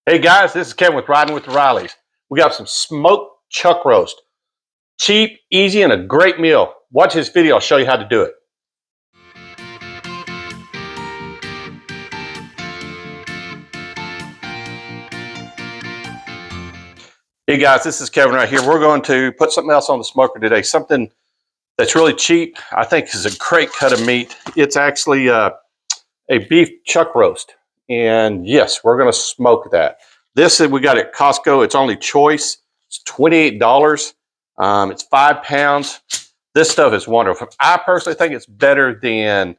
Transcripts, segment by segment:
Hey guys, this is Kevin with Riding with the Rileys. We got some smoked chuck roast. Cheap, easy, and a great meal. Watch this video, I'll show you how to do it. Hey guys, this is Kevin right here. We're going to put something else on the smoker today. Something that's really cheap, I think is a great cut of meat. It's actually a beef chuck roast. And yes, we're gonna smoke that. This we got at Costco, it's only choice. It's $28. It's 5 pounds. This stuff is wonderful. I personally think it's better than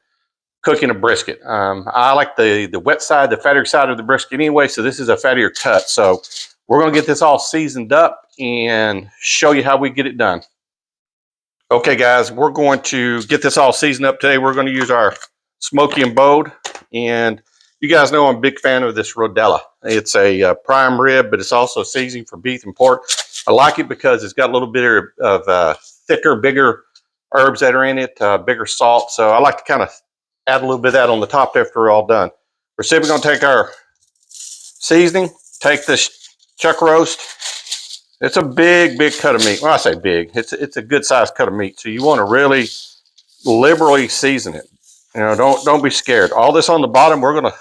cooking a brisket. I like the wet side, the fattier side of the brisket anyway, so this is a fattier cut. So we're gonna get this all seasoned up and show you how we get it done. Okay guys, we're going to get this all seasoned up today. We're gonna use our Smoky and Bold, and you guys know I'm a big fan of this Rodella. It's a prime rib, but it's also seasoned for beef and pork. I like it because it's got a little bit of thicker, bigger herbs that are in it, bigger salt. So I like to kind of add a little bit of that on the top after we're all done. We're simply going to take our seasoning, take this chuck roast. It's a big cut of meat. When I say big, it's a good sized cut of meat. So you want to really liberally season it. You know, don't be scared. All this on the bottom, we're going to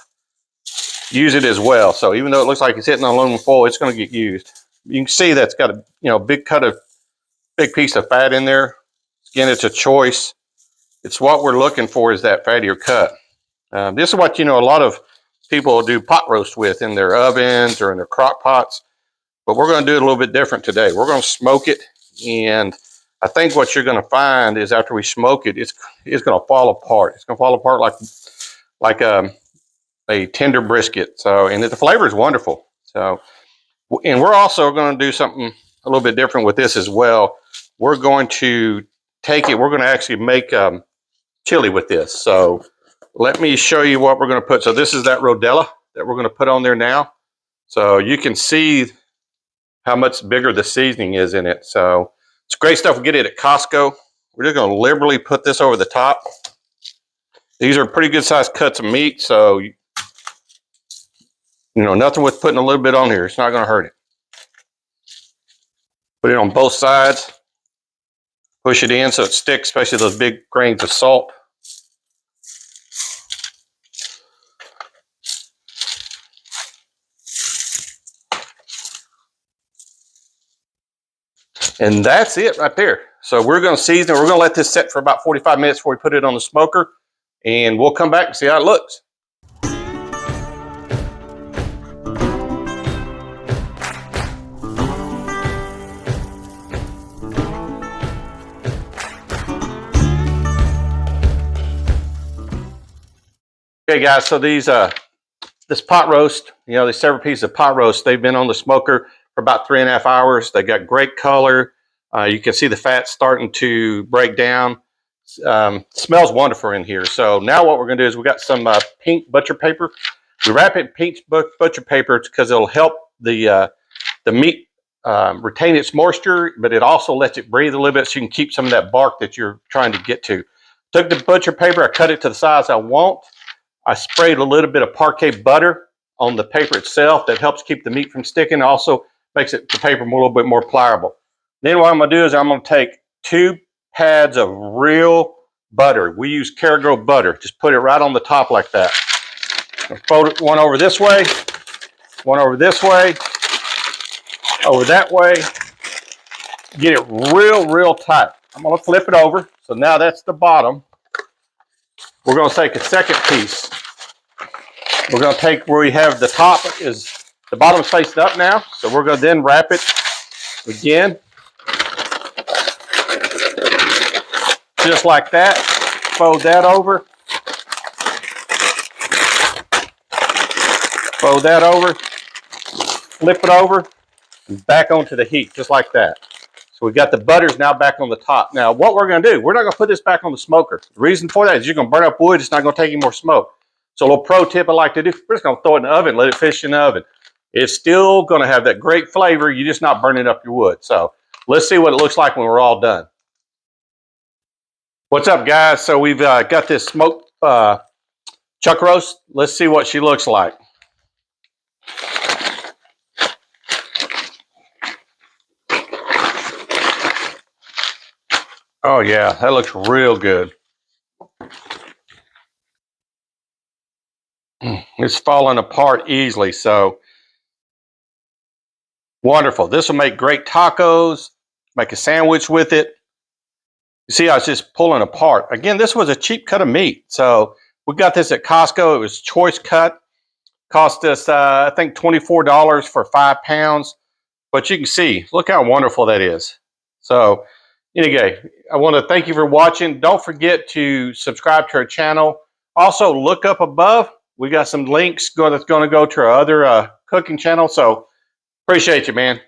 use it as well. So even though it looks like it's hitting on aluminum foil, it's going to get used. You can see that's got a big piece of fat in there. Again, it's a choice. It's what we're looking for is that fattier cut. This is what a lot of people do pot roast with in their ovens or in their crock pots. But we're going to do it a little bit different today. We're going to smoke it, and I think what you're going to find is after we smoke it, it's going to fall apart. It's going to fall apart like a tender brisket. So, and the flavor is wonderful. So, and we're also going to do something a little bit different with this as well. We're going to take it. We're going to actually make chili with this. So, let me show you what we're going to put. So, this is that Rodella that we're going to put on there now. So you can see how much bigger the seasoning is in it. So it's great stuff. We get it at Costco. We're just going to liberally put this over the top. These are pretty good sized cuts of meat. So, nothing with putting a little bit on here. It's not going to hurt it. Put it on both sides. Push it in so it sticks, especially those big grains of salt. And that's it right there. So we're going to season it. We're going to let this set for about 45 minutes before we put it on the smoker. And we'll come back and see how it looks. Okay guys, so this pot roast, these several pieces of pot roast, they've been on the smoker for about 3.5 hours. They got great color. You can see the fat starting to break down. Smells wonderful in here. So now what we're going to do is we got some pink butcher paper. We wrap it in pink butcher paper because it'll help the meat retain its moisture, but it also lets it breathe a little bit so you can keep some of that bark that you're trying to get to. Took the butcher paper, I cut it to the size I want. I sprayed a little bit of parquet butter on the paper itself. That helps keep the meat from sticking. It also makes the paper a little bit more pliable. Then what I'm going to do is I'm going to take 2 pads of real butter. We use Kerrygold butter. Just put it right on the top like that. Fold it one over this way, one over this way, over that way. Get it real tight. I'm going to flip it over. So now that's the bottom. We're going to take a second piece. We're going to take where we have the top is the bottom's facing up now. So we're going to then wrap it again. Just like that. Fold that over. Fold that over. Flip it over. And back onto the heat, just like that. So we've got the butters now back on the top. Now, what we're going to do, we're not going to put this back on the smoker. The reason for that is you're going to burn up wood. It's not going to take any more smoke. So a little pro tip I like to do, we're just going to throw it in the oven, let it fish in the oven. It's still going to have that great flavor. You're just not burning up your wood. So let's see what it looks like when we're all done. What's up, guys? So we've got this smoked chuck roast. Let's see what she looks like. Oh yeah, that looks real good. It's falling apart easily, so wonderful. This will make great tacos, make a sandwich with it. You see, I was just pulling apart. Again, this was a cheap cut of meat. So we got this at Costco. It was choice cut. Cost us, I think, $24 for 5 pounds. But you can see, look how wonderful that is. So anyway, I want to thank you for watching. Don't forget to subscribe to our channel. Also, look up above. We got some links that's going to go to our other cooking channel. So appreciate you, man.